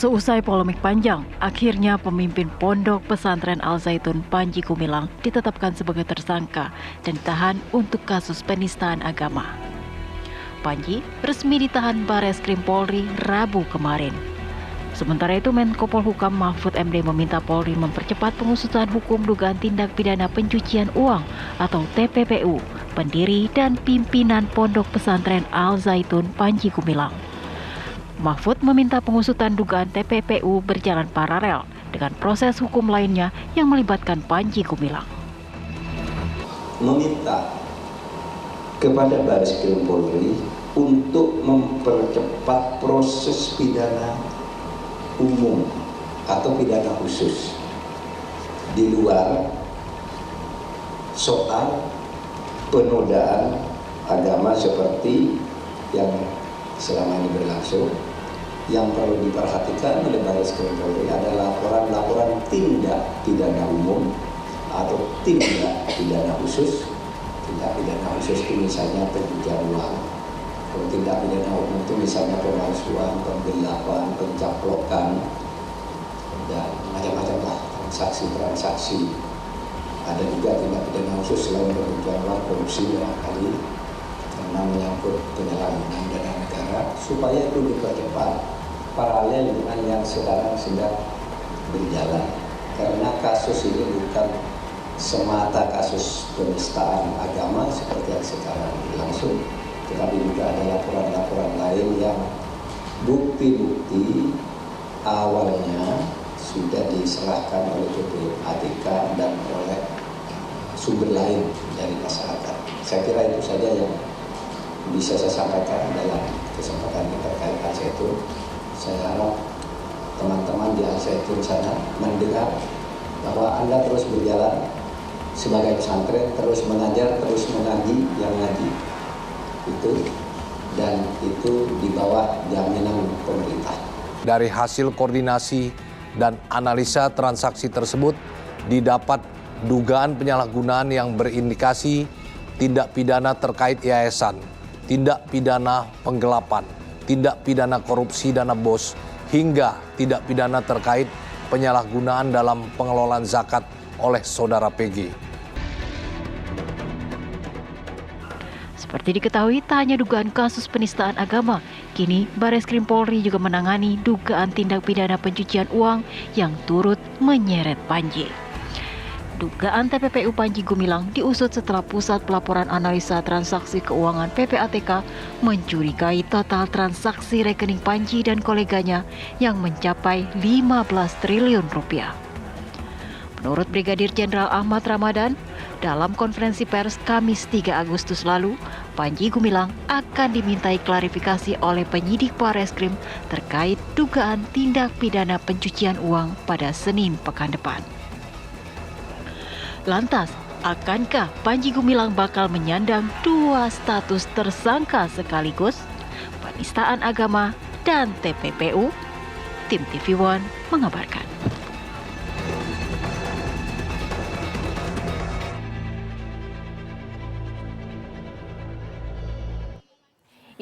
Seusai polemik panjang, akhirnya pemimpin Pondok Pesantren Al Zaitun Panji Gumilang ditetapkan sebagai tersangka dan ditahan untuk kasus penistaan agama. Panji resmi ditahan Bareskrim Polri Rabu kemarin. Sementara itu, Menko Polhukam Mahfud MD meminta Polri mempercepat pengusutan hukum dugaan tindak pidana pencucian uang atau TPPU, pendiri dan pimpinan Pondok Pesantren Al Zaitun Panji Gumilang. Mahfud meminta pengusutan dugaan TPPU berjalan paralel dengan proses hukum lainnya yang melibatkan Panji Gumilang. Meminta kepada Bareskrim Polri untuk mempercepat proses pidana umum atau pidana khusus di luar soal penodaan agama seperti yang selama ini berlangsung. Yang perlu diperhatikan oleh Bareskrim Polri adalah laporan tindak pidana umum atau tindak pidana khusus. Tindak pidana khusus itu misalnya pencucian uang. Kalau tindak pidana umum itu misalnya pemalsuan, penggelapan, pencaplokan, dan macam-macam lah transaksi. Ada juga tindak pidana khusus selain pencucian uang, korupsi barangkali karena menyangkut penyalahgunaan dana negara, supaya itu dipercepat paralel dengan yang sekarang sedang berjalan. Karena kasus ini bukan semata kasus penistaan agama seperti yang sekarang berlangsung, tetapi juga ada laporan-laporan lain yang bukti-bukti awalnya sudah diserahkan oleh PPATK dan oleh sumber lain dari masyarakat. Saya kira itu saja yang bisa saya sampaikan dalam kesempatan ini terkait Al Zaitun. Saya harap teman-teman di Al Zaitun sana mendengar bahwa Anda terus berjalan sebagai pesantren, terus mengajar, terus mengaji yang ngaji itu, dan itu di bawah jaminan pemerintah. Dari hasil koordinasi dan analisa transaksi tersebut didapat dugaan penyalahgunaan yang berindikasi tindak pidana terkait yayasan, tindak pidana penggelapan, tindak pidana korupsi dana BOS, hingga tindak pidana terkait penyalahgunaan dalam pengelolaan zakat oleh saudara PG. Seperti diketahui, tak hanya dugaan kasus penistaan agama, kini Bareskrim Polri juga menangani dugaan tindak pidana pencucian uang yang turut menyeret Panji. Dugaan TPPU Panji Gumilang diusut setelah Pusat Pelaporan Analisa Transaksi Keuangan PPATK mencurigai total transaksi rekening Panji dan koleganya yang mencapai 15 triliun rupiah. Menurut Brigadir Jenderal Ahmad Ramadan, dalam konferensi pers Kamis 3 Agustus lalu, Panji Gumilang akan dimintai klarifikasi oleh penyidik Bareskrim terkait dugaan tindak pidana pencucian uang pada Senin pekan depan. Lantas, akankah Panji Gumilang bakal menyandang dua status tersangka sekaligus, penistaan agama dan TPPU? Tim TV One mengabarkan.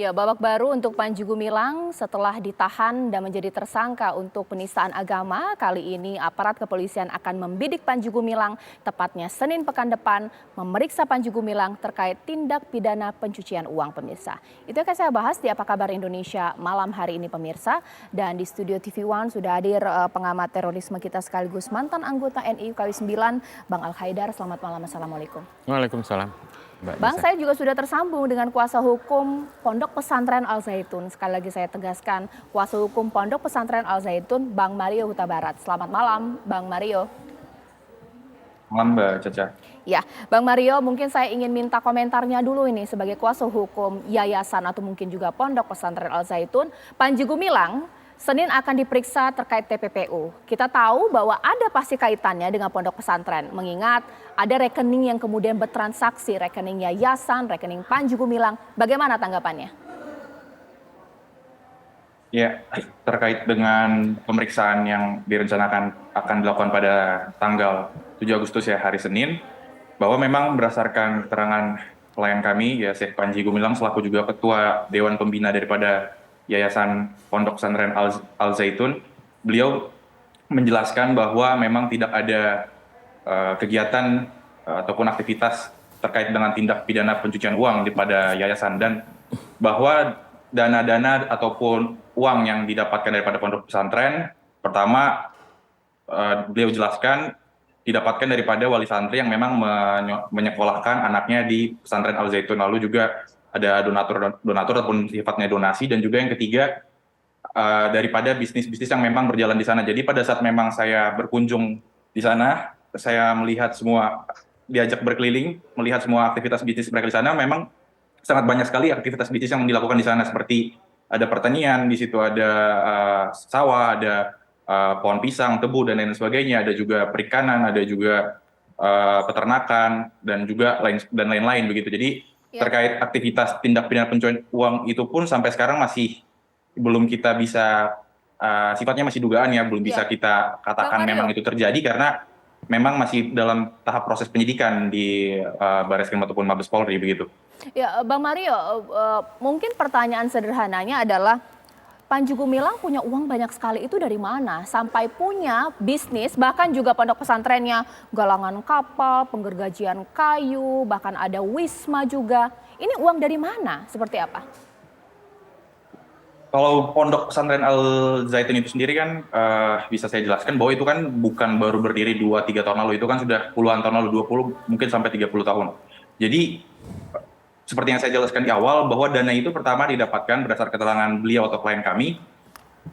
Ya, babak baru untuk Panji Gumilang setelah ditahan dan menjadi tersangka untuk penistaan agama. Kali ini aparat kepolisian akan membidik Panji Gumilang tepatnya Senin pekan depan, memeriksa Panji Gumilang terkait tindak pidana pencucian uang, pemirsa. Itu akan saya bahas di Apa Kabar Indonesia malam hari ini, pemirsa. Dan di studio TV One sudah hadir pengamat terorisme kita sekaligus mantan anggota NI KW 9, Bang Al Haidar. Selamat malam, assalamualaikum. Waalaikumsalam. Bang, saya juga sudah tersambung dengan kuasa hukum Pondok Pesantren Al Zaitun. Sekali lagi saya tegaskan, kuasa hukum Pondok Pesantren Al Zaitun, Bang Mario Huta Barat. Selamat malam, Bang Mario. Malam, Mbak Caca. Ya, Bang Mario, mungkin saya ingin minta komentarnya dulu ini sebagai kuasa hukum yayasan atau mungkin juga Pondok Pesantren Al Zaitun. Panji Gumilang Senin akan diperiksa terkait TPPU. Kita tahu bahwa ada pasti kaitannya dengan pondok pesantren, mengingat ada rekening yang kemudian bertransaksi, rekening yayasan, rekening Panji Gumilang. Bagaimana tanggapannya? Ya, terkait dengan pemeriksaan yang direncanakan akan dilakukan pada tanggal 7 Agustus ya, hari Senin, bahwa memang berdasarkan keterangan klien kami, ya Syekh Panji Gumilang selaku juga Ketua Dewan Pembina daripada Yayasan Pondok Pesantren Al Zaitun, beliau menjelaskan bahwa memang tidak ada kegiatan ataupun aktivitas terkait dengan tindak pidana pencucian uang pada yayasan, dan bahwa dana-dana ataupun uang yang didapatkan daripada pondok pesantren, pertama beliau jelaskan didapatkan daripada wali santri yang memang menyekolahkan anaknya di pesantren Al Zaitun. Lalu juga ada donatur ataupun sifatnya donasi, dan juga yang ketiga daripada bisnis-bisnis yang memang berjalan di sana. Jadi pada saat memang saya berkunjung di sana, saya melihat semua, diajak berkeliling, melihat semua aktivitas bisnis mereka di sana. Memang sangat banyak sekali aktivitas bisnis yang dilakukan di sana, seperti ada pertanian, di situ ada sawah, ada pohon pisang, tebu, dan lain sebagainya. Ada juga perikanan, ada juga peternakan, dan juga lain-lain begitu. Jadi terkait aktivitas tindak pidana pencucian uang itu pun sampai sekarang masih belum kita bisa, sifatnya masih dugaan ya, belum bisa kita katakan memang itu terjadi, karena memang masih dalam tahap proses penyidikan di Barreskrim ataupun Mabes Polri begitu. Ya, Bang Mario, mungkin pertanyaan sederhananya adalah Panji Gumilang punya uang banyak sekali, itu dari mana? Sampai punya bisnis, bahkan juga pondok pesantrennya, galangan kapal, penggergajian kayu, bahkan ada wisma juga. Ini uang dari mana? Seperti apa? Kalau pondok pesantren Al Zaitun itu sendiri kan bisa saya jelaskan bahwa itu kan bukan baru berdiri 2-3 tahun lalu, itu kan sudah puluhan tahun lalu, 20 mungkin sampai 30 tahun. Jadi seperti yang saya jelaskan di awal, bahwa dana itu pertama didapatkan berdasar keterangan beliau atau klien kami.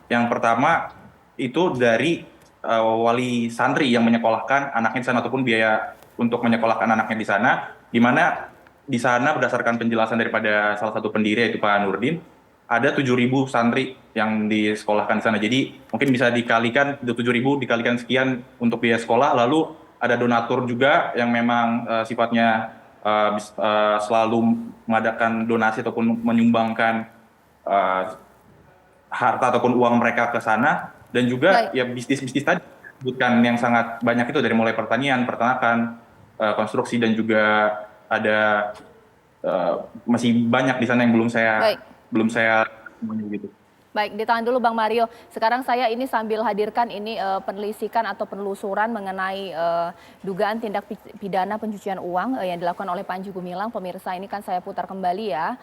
Yang pertama itu dari wali santri yang menyekolahkan anaknya di sana, ataupun biaya untuk menyekolahkan anaknya di sana, di mana di sana berdasarkan penjelasan daripada salah satu pendiri yaitu Pak Nurdin, ada 7.000 santri yang disekolahkan di sana. Jadi mungkin bisa dikalikan, 7.000 dikalikan sekian untuk biaya sekolah. Lalu ada donatur juga yang memang sifatnya selalu mengadakan donasi ataupun menyumbangkan harta ataupun uang mereka ke sana. Dan juga ya bisnis-bisnis tadi disebutkan yang sangat banyak itu, dari mulai pertanian, peternakan, konstruksi, dan juga ada masih banyak di sana yang belum saya gitu. Baik, ditahan dulu Bang Mario. Sekarang saya ini sambil hadirkan ini penelisikan atau penelusuran mengenai dugaan tindak pidana pencucian uang yang dilakukan oleh Panji Gumilang. Pemirsa, ini kan saya putar kembali ya.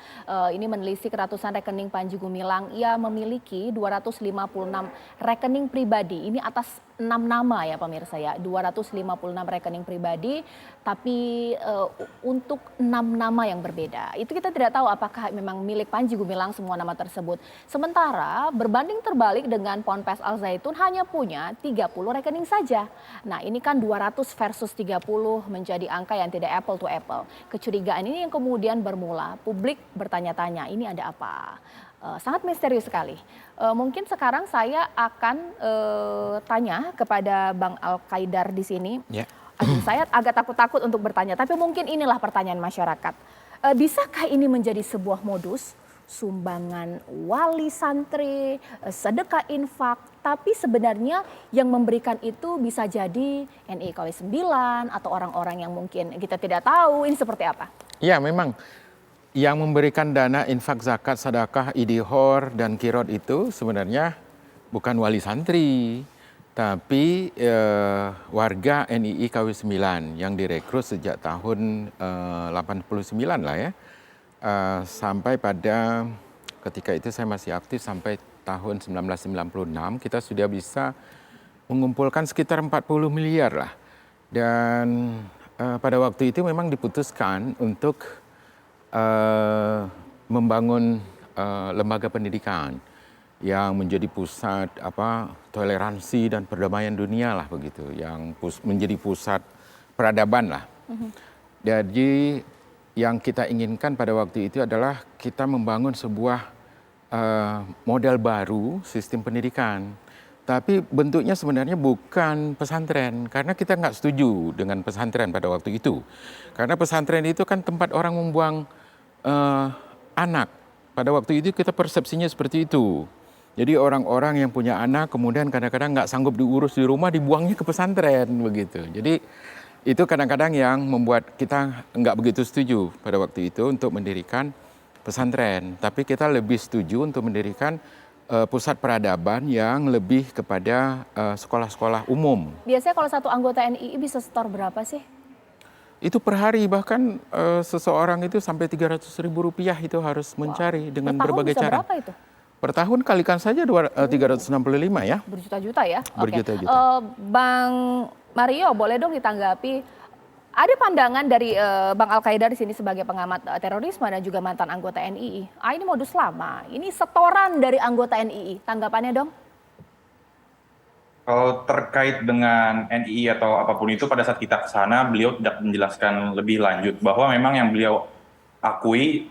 Ini menelisik ratusan rekening Panji Gumilang. Ia memiliki 256 rekening pribadi. Ini atas 6 nama ya pemirsa ya, 256 rekening pribadi, tapi untuk 6 nama yang berbeda. Itu kita tidak tahu apakah memang milik Panji Gumilang semua nama tersebut. Sementara berbanding terbalik dengan Ponpes Al Zaitun hanya punya 30 rekening saja. Nah ini kan 200 versus 30 menjadi angka yang tidak apple to apple. Kecurigaan ini yang kemudian bermula, publik bertanya-tanya ini ada apa? Sangat misterius sekali. Mungkin sekarang saya akan tanya kepada Bang Al-Qaidar di sini. Yeah. Aduh, saya agak takut-takut untuk bertanya, tapi mungkin inilah pertanyaan masyarakat. Bisakah ini menjadi sebuah modus? Sumbangan wali santri, sedekah infak, tapi sebenarnya yang memberikan itu bisa jadi NI KW 9 atau orang-orang yang mungkin kita tidak tahu, ini seperti apa? Ya memang. Yang memberikan dana infak, zakat, sedekah, idihor, dan kirot itu sebenarnya bukan wali santri, tapi warga NII KW 9 yang direkrut sejak tahun 89 lah ya. Sampai pada ketika itu saya masih aktif sampai tahun 1996, kita sudah bisa mengumpulkan sekitar 40 miliar lah. Dan pada waktu itu memang diputuskan untuk membangun lembaga pendidikan yang menjadi pusat toleransi dan perdamaian dunia lah begitu, yang menjadi pusat peradaban lah. Jadi yang kita inginkan pada waktu itu adalah kita membangun sebuah model baru sistem pendidikan. Tapi bentuknya sebenarnya bukan pesantren, karena kita nggak setuju dengan pesantren pada waktu itu. Karena pesantren itu kan tempat orang membuang anak. Pada waktu itu kita persepsinya seperti itu. Jadi orang-orang yang punya anak kemudian kadang-kadang nggak sanggup diurus di rumah, dibuangnya ke pesantren begitu. Jadi itu kadang-kadang yang membuat kita nggak begitu setuju pada waktu itu untuk mendirikan pesantren. Tapi kita lebih setuju untuk mendirikan pusat peradaban yang lebih kepada sekolah-sekolah umum. Biasanya kalau satu anggota NII bisa setor berapa sih? Itu per hari, bahkan seseorang itu sampai Rp300.000 itu harus mencari dengan Per tahun berbagai bisa cara. berapa itu? Per tahun kalikan saja 365 ya. Berjuta-juta ya? Oke. Berjuta-juta. Bang Mario, boleh dong ditanggapi. Ada pandangan dari Bang Al-Qaeda di sini sebagai pengamat terorisme dan juga mantan anggota NII. Ini modus lama, ini setoran dari anggota NII. Tanggapannya dong? Kalau terkait dengan NII atau apapun itu, pada saat kita ke sana, beliau tidak menjelaskan lebih lanjut bahwa memang yang beliau akui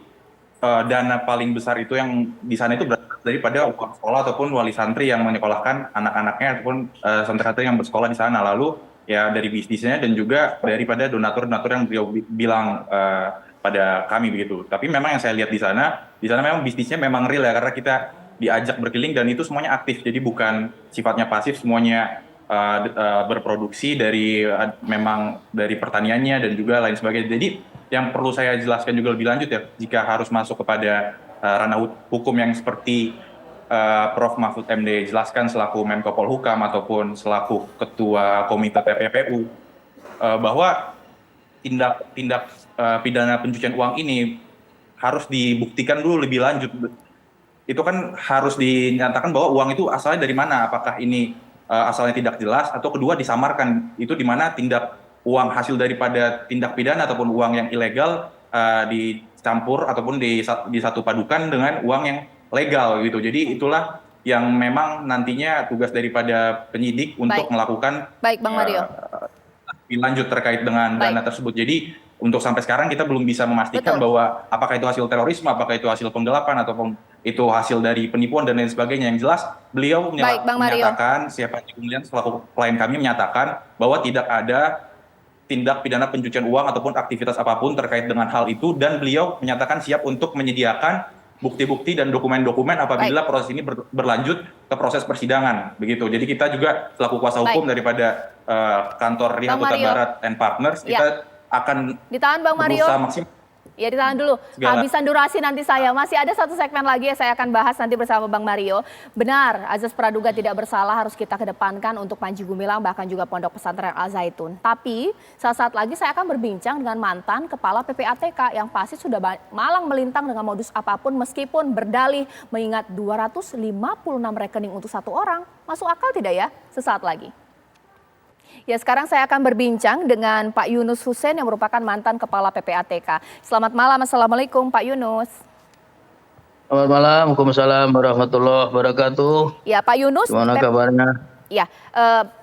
dana paling besar itu yang di sana itu berasal daripada uang sekolah ataupun wali santri yang menyekolahkan anak-anaknya ataupun santri-santri yang bersekolah di sana. Lalu ya dari bisnisnya dan juga daripada donatur-donatur yang beliau bilang pada kami begitu. Tapi memang yang saya lihat di sana memang bisnisnya memang real ya, karena kita diajak berkeliling dan itu semuanya aktif. Jadi bukan sifatnya pasif, semuanya berproduksi dari memang dari pertaniannya dan juga lain sebagainya. Jadi yang perlu saya jelaskan juga lebih lanjut ya, jika harus masuk kepada ranah hukum yang seperti Prof. Mahfud MD jelaskan selaku Menko Polhukam ataupun selaku Ketua Komite TPPU, bahwa tindak pidana pencucian uang ini harus dibuktikan dulu lebih lanjut. Itu kan harus dinyatakan bahwa uang itu asalnya dari mana, apakah ini asalnya tidak jelas atau kedua disamarkan, itu di mana tindak uang hasil daripada tindak pidana ataupun uang yang ilegal dicampur ataupun disatu padukan dengan uang yang legal gitu. Jadi itulah yang memang nantinya tugas daripada penyidik untuk melakukan Bang Mario. lebih lanjut terkait dengan dana tersebut. Jadi untuk sampai sekarang kita belum bisa memastikan bahwa apakah itu hasil terorisme, apakah itu hasil penggelapan ataupun itu hasil dari penipuan dan lain sebagainya. Yang jelas beliau menyatakan, siapa kemudian selaku klien kami menyatakan bahwa tidak ada tindak pidana pencucian uang ataupun aktivitas apapun terkait dengan hal itu, dan beliau menyatakan siap untuk menyediakan bukti-bukti dan dokumen-dokumen apabila proses ini berlanjut ke proses persidangan begitu. Jadi kita juga selaku kuasa hukum daripada kantor Riha Huta Barat and Partners, kita akan ditahan Bang Mario. berusaha maksimal. Ya ditahan dulu, kehabisan durasi nanti saya. Masih ada satu segmen lagi yang saya akan bahas nanti bersama Bang Mario. Benar, azas praduga tidak bersalah harus kita kedepankan untuk Panji Gumilang bahkan juga Pondok Pesantren Al Zaitun. Tapi saat lagi saya akan berbincang dengan mantan Kepala PPATK yang pasti sudah malang melintang dengan modus apapun meskipun berdalih mengingat 256 rekening untuk satu orang. Masuk akal tidak ya? Sesaat lagi. Ya, sekarang saya akan berbincang dengan Pak Yunus Hussein yang merupakan mantan Kepala PPATK. Selamat malam, Assalamualaikum Pak Yunus. Selamat malam, Waalaikumsalam warahmatullahi wabarakatuh. Ya Pak Yunus. Gimana kabarnya? Ya,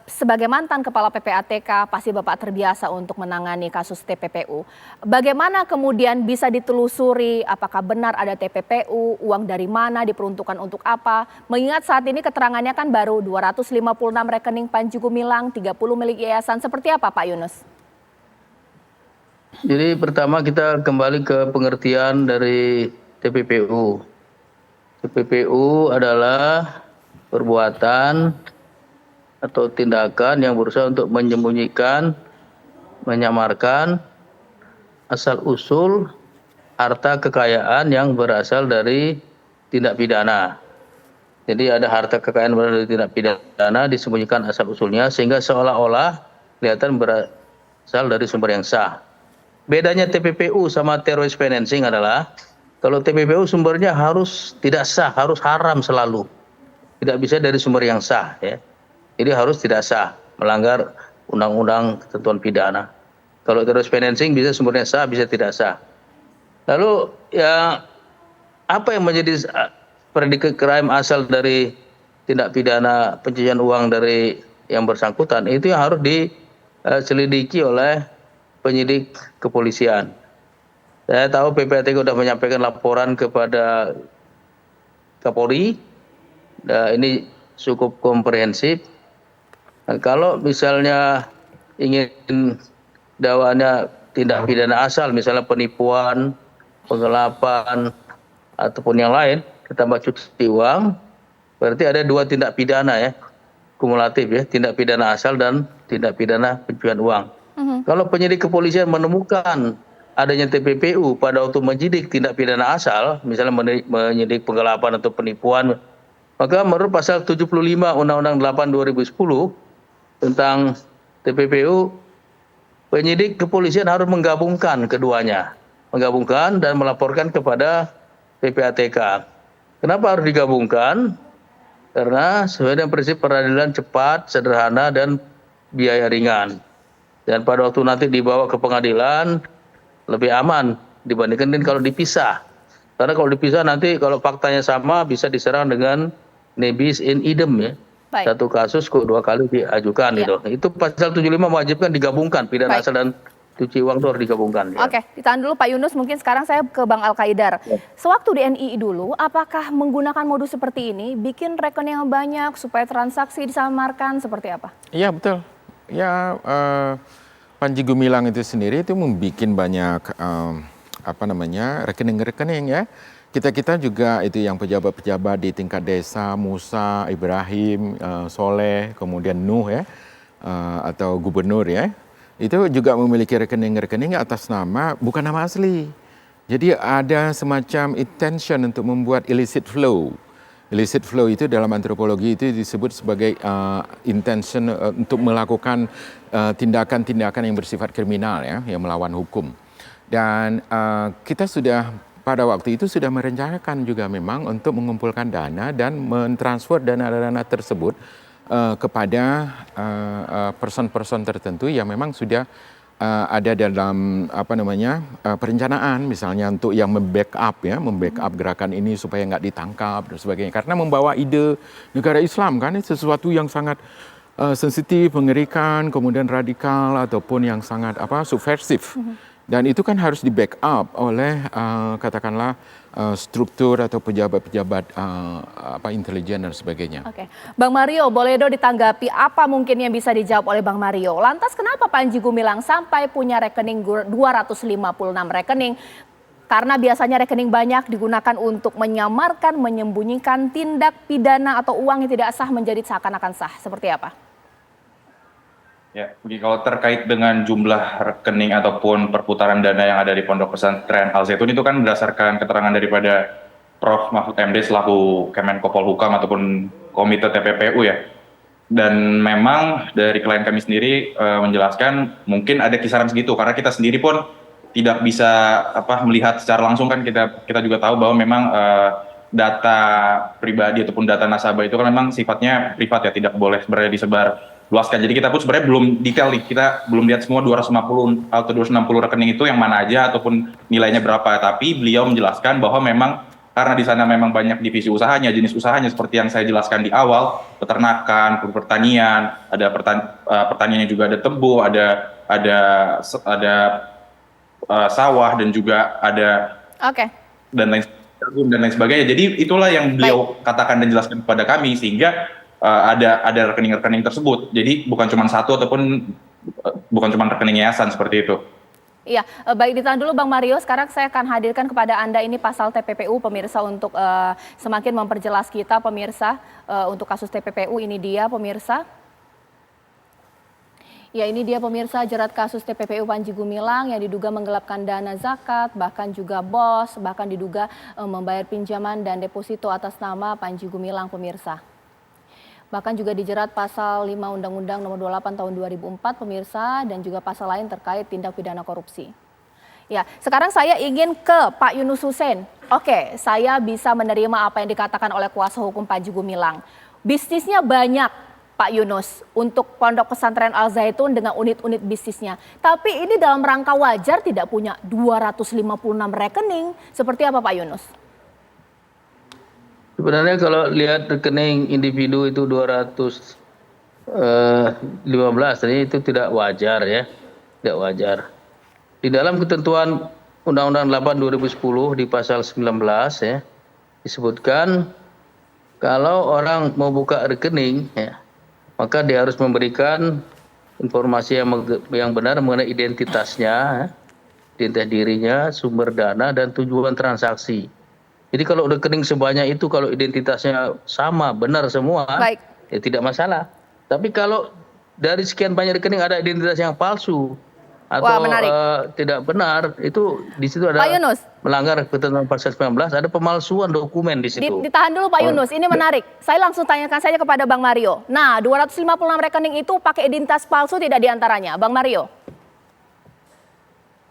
sebagai mantan Kepala PPATK pasti Bapak terbiasa untuk menangani kasus TPPU. Bagaimana kemudian bisa ditelusuri apakah benar ada TPPU, uang dari mana, diperuntukkan untuk apa? Mengingat saat ini keterangannya kan baru 256 rekening Panji Gumilang, 30 milik yayasan. Seperti apa Pak Yunus? Jadi pertama kita kembali ke pengertian dari TPPU. TPPU adalah perbuatan atau tindakan yang berusaha untuk menyembunyikan, menyamarkan asal-usul harta kekayaan yang berasal dari tindak pidana. Jadi ada harta kekayaan berasal dari tindak pidana disembunyikan asal-usulnya sehingga seolah-olah kelihatan berasal dari sumber yang sah. Bedanya TPPU sama terrorist financing adalah kalau TPPU sumbernya harus tidak sah, harus haram selalu. Tidak bisa dari sumber yang sah ya. Jadi harus tidak sah, melanggar undang-undang ketentuan pidana. Kalau terrorist financing bisa sumbernya sah, bisa tidak sah. Lalu ya apa yang menjadi predicate crime asal dari tindak pidana pencucian uang dari yang bersangkutan, itu yang harus diselidiki oleh penyidik kepolisian. Saya tahu PPATK sudah menyampaikan laporan kepada Kapolri, ini cukup komprehensif. Kalau misalnya ingin dakwaannya tindak pidana asal, misalnya penipuan, penggelapan, ataupun yang lain, ditambah cuci uang, berarti ada dua tindak pidana ya, kumulatif ya, tindak pidana asal dan tindak pidana pencucian uang. Kalau penyidik kepolisian menemukan adanya TPPU pada waktu menyidik tindak pidana asal, misalnya menyidik penggelapan atau penipuan, Maka menurut pasal 75 Undang-Undang 8 2010 tentang TPPU, penyidik kepolisian harus menggabungkan keduanya, menggabungkan dan melaporkan kepada PPATK. Kenapa harus digabungkan? Karena sesuai dengan prinsip peradilan cepat, sederhana, dan biaya ringan. Dan pada waktu nanti dibawa ke pengadilan, lebih aman dibandingkan kalau dipisah. Karena kalau dipisah nanti kalau faktanya sama bisa diserang dengan nebis in idem ya. Baik. Satu kasus kok 2 kali diajukan Ya. gitu. Itu pasal 75 mewajibkan digabungkan, pidana Baik. asal dan cuci uang itu harus digabungkan. Ya. Oke, ditahan dulu Pak Yunus, mungkin sekarang saya ke Bang Al-Qaidar. Sewaktu di NII dulu, apakah menggunakan modus seperti ini, bikin rekening yang banyak supaya transaksi disamarkan, seperti apa? Iya betul. Ya Panji Gumilang itu sendiri itu membuat banyak rekening-rekening ya. Kita juga itu yang pejabat-pejabat di tingkat desa, Musa, Ibrahim, Soleh, kemudian Nuh ya, atau gubernur ya. Itu juga memiliki rekening-rekening atas nama bukan nama asli. Jadi ada semacam intention untuk membuat illicit flow. Illicit flow itu dalam antropologi itu disebut sebagai intention untuk melakukan tindakan-tindakan yang bersifat kriminal ya, yang melawan hukum. Dan kita sudah pada waktu itu sudah merencanakan juga memang untuk mengumpulkan dana dan mentransfer dana-dana tersebut kepada person-person tertentu yang memang sudah ada dalam perencanaan, misalnya untuk yang membackup gerakan ini supaya nggak ditangkap dan sebagainya. Karena membawa ide negara Islam kan itu sesuatu yang sangat sensitif, mengerikan, kemudian radikal ataupun yang sangat subversif. Dan itu kan harus di backup oleh katakanlah struktur atau pejabat-pejabat intelijen dan sebagainya. Oke, Bang Mario, boleh ditanggapi apa mungkin yang bisa dijawab oleh Bang Mario? Lantas kenapa Panji Gumilang sampai punya rekening 256 rekening? Karena biasanya rekening banyak digunakan untuk menyamarkan, menyembunyikan tindak pidana atau uang yang tidak sah menjadi seakan-akan sah. Seperti apa? Ya, kalau terkait dengan jumlah rekening ataupun perputaran dana yang ada di Pondok Pesantren Al Zaitun itu kan berdasarkan keterangan daripada Prof. Mahfud MD selaku Kemenko Polhukam ataupun Komite TPPU ya. Dan memang dari klien kami sendiri menjelaskan mungkin ada kisaran segitu karena kita sendiri pun tidak bisa melihat secara langsung kan kita juga tahu bahwa memang data pribadi ataupun data nasabah itu kan memang sifatnya privat ya, tidak boleh sebenarnya disebar luaskan. Jadi kita pun sebenarnya belum detail nih, kita belum lihat semua 250 atau 260 rekening itu yang mana aja ataupun nilainya berapa. Tapi beliau menjelaskan bahwa memang karena di sana memang banyak divisi usahanya, jenis usahanya seperti yang saya jelaskan di awal, peternakan, pertanian, ada pertaniannya juga ada tebu, ada sawah dan juga ada dan lain sebagainya. Jadi itulah yang beliau katakan dan jelaskan kepada kami sehingga ada rekening-rekening tersebut. Jadi bukan cuma satu ataupun bukan cuma rekening yayasan seperti itu. Iya, baik, ditahan dulu Bang Mario. Sekarang saya akan hadirkan kepada Anda ini pasal TPPU pemirsa untuk semakin memperjelas kita pemirsa untuk kasus TPPU. Ini dia pemirsa. Ya, ini dia pemirsa jerat kasus TPPU Panji Gumilang yang diduga menggelapkan dana zakat, bahkan juga BOS, bahkan diduga membayar pinjaman dan deposito atas nama Panji Gumilang pemirsa. Bahkan juga dijerat pasal 5 Undang-Undang Nomor 28 Tahun 2004 pemirsa dan juga pasal lain terkait tindak pidana korupsi. Ya, sekarang saya ingin ke Pak Yunus Hussein. Oke, saya bisa menerima apa yang dikatakan oleh kuasa hukum Panji Gumilang. Bisnisnya banyak, Pak Yunus, untuk Pondok Pesantren Al Zaitun dengan unit-unit bisnisnya. Tapi ini dalam rangka wajar tidak punya 256 rekening. Seperti apa Pak Yunus? Sebenarnya kalau lihat rekening individu itu 215, jadi itu tidak wajar ya, tidak wajar. Di dalam ketentuan Undang-Undang 8 2010 di pasal 19 ya, disebutkan kalau orang mau buka rekening ya, maka dia harus memberikan informasi yang benar mengenai identitasnya, identitas dirinya, sumber dana, dan tujuan transaksi. Jadi kalau rekening sebanyak itu, kalau identitasnya sama, benar semua, ya tidak masalah. Tapi kalau dari sekian banyak rekening ada identitas yang palsu, atau menarik. tidak benar, itu di situ ada Pak Yunus. melanggar ketentuan pasal 19, ada pemalsuan dokumen di situ. Ditahan dulu Pak Yunus, ini menarik. Saya langsung tanyakan saja kepada Bang Mario. Nah, 256 rekening itu pakai identitas palsu tidak diantaranya, Bang Mario?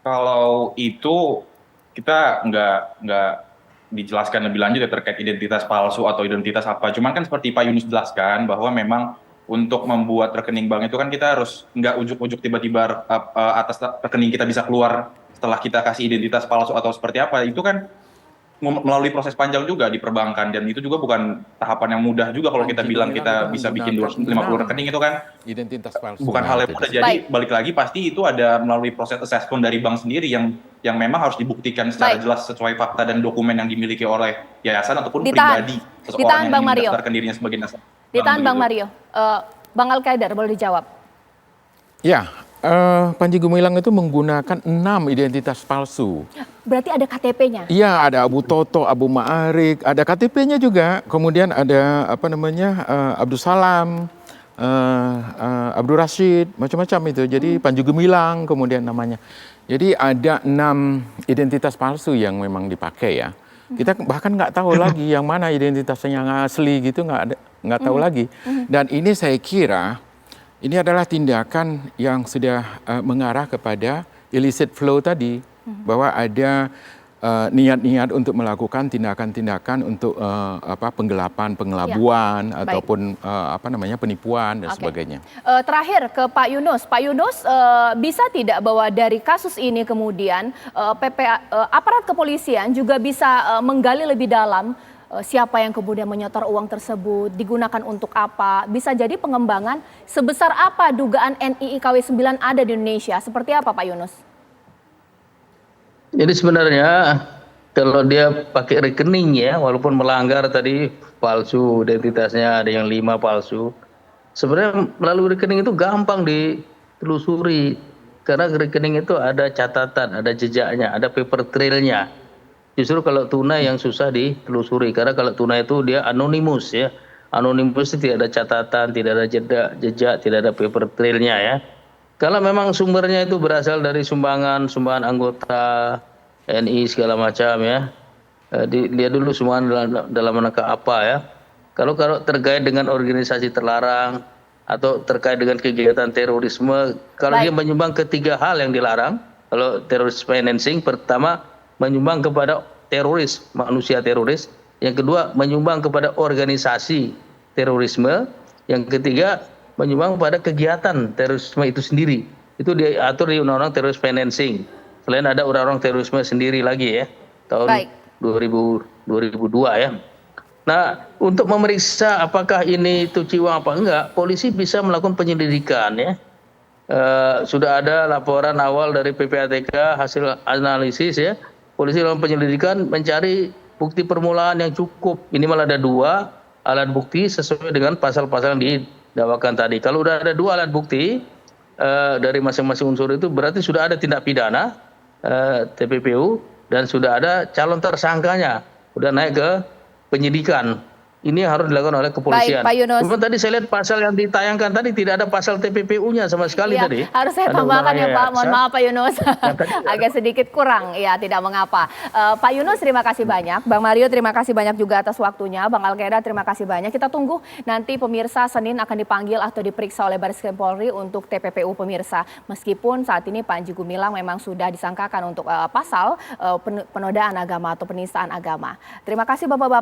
Kalau itu kita nggak dijelaskan lebih lanjut ya terkait identitas palsu atau identitas apa. Cuman kan seperti Pak Yunus jelaskan bahwa memang untuk membuat rekening bank itu kan kita harus nggak ujuk-ujuk tiba-tiba atas rekening kita bisa keluar setelah kita kasih identitas palsu atau seperti apa. Itu kan melalui proses panjang juga di perbankan, dan itu juga bukan tahapan yang mudah juga kalau kita bilang kita bisa bikin 250 rekening itu kan Identitas palsu. bukan hal yang mudah. Jadi balik lagi pasti itu ada melalui proses assessment dari bank sendiri yang memang harus dibuktikan secara jelas sesuai fakta dan dokumen yang dimiliki oleh yayasan ataupun pribadi seseorang yang mendaftarkan dirinya sebagai nasabah. Ditahan Bang Mario. Bang Al-Qaedar boleh dijawab. Ya, Panji Gumilang itu menggunakan 6 identitas palsu. Berarti ada KTP-nya? Iya, ada Abu Toto, Abu Ma'arik, ada KTP-nya juga. Kemudian ada Abdul Salam, Abdul Rashid, macam-macam itu. Jadi Panji Gumilang kemudian namanya. Jadi ada 6 identitas palsu yang memang dipakai ya. Kita bahkan nggak tahu lagi yang mana identitasnya yang asli gitu, nggak tahu lagi. Dan ini saya kira ini adalah tindakan yang sudah mengarah kepada illicit flow tadi, bahwa ada niat-niat untuk melakukan tindakan-tindakan untuk penggelapan, pengelabuan, ataupun penipuan dan sebagainya. Terakhir ke Pak Yunus. Pak Yunus, bisa tidak bahwa dari kasus ini kemudian aparat kepolisian juga bisa menggali lebih dalam siapa yang kemudian menyetor uang tersebut, digunakan untuk apa, bisa jadi pengembangan sebesar apa dugaan NII KW9 ada di Indonesia, seperti apa Pak Yunus? Jadi sebenarnya kalau dia pakai rekening ya, walaupun melanggar tadi palsu identitasnya, ada yang 5 palsu, sebenarnya melalui rekening itu gampang ditelusuri, karena rekening itu ada catatan, ada jejaknya, ada paper trailnya. Justru kalau tunai yang susah ditelusuri, karena kalau tunai itu dia anonimus ya. Anonimus itu tidak ada catatan, tidak ada jejak, tidak ada paper trailnya ya. Kalau memang sumbernya itu berasal dari sumbangan anggota NI segala macam ya. Lihat dulu sumbangan dalam rangka apa ya. Kalau terkait dengan organisasi terlarang atau terkait dengan kegiatan terorisme, kalau dia menyumbang ke 3 hal yang dilarang, kalau teroris financing, pertama menyumbang kepada teroris, manusia teroris. Yang kedua, menyumbang kepada organisasi terorisme. Yang ketiga, menyumbang kepada kegiatan terorisme itu sendiri. Itu diatur di Undang-Undang Teroris Financing. Selain ada Undang-Undang Terorisme sendiri lagi ya, tahun 2002 ya. Nah, untuk memeriksa apakah ini cuci uang apa enggak, polisi bisa melakukan penyelidikan ya. Sudah ada laporan awal dari PPATK, hasil analisis ya. Polisi dalam penyelidikan mencari bukti permulaan yang cukup. Minimal ada 2 alat bukti sesuai dengan pasal-pasal yang didakwakan tadi. Kalau udah ada 2 alat bukti dari masing-masing unsur itu, berarti sudah ada tindak pidana TPPU dan sudah ada calon tersangkanya. Sudah naik ke penyidikan. Ini harus dilakukan oleh kepolisian. Baik, Pak Yunus. Cuma tadi saya lihat pasal yang ditayangkan tadi tidak ada pasal TPPU-nya sama sekali tadi. Harus saya tambahkan ya Pak, mohon maaf Pak Yunus. Agak sedikit kurang, ya tidak mengapa. Pak Yunus terima kasih banyak, Bang Mario terima kasih banyak juga atas waktunya, Bang Al-Qaedar terima kasih banyak. Kita tunggu nanti pemirsa Senin akan dipanggil atau diperiksa oleh Barreskrim Polri untuk TPPU pemirsa. Meskipun saat ini Panji Gumilang memang sudah disangkakan untuk pasal penodaan agama atau penistaan agama. Terima kasih Bapak-Bapak.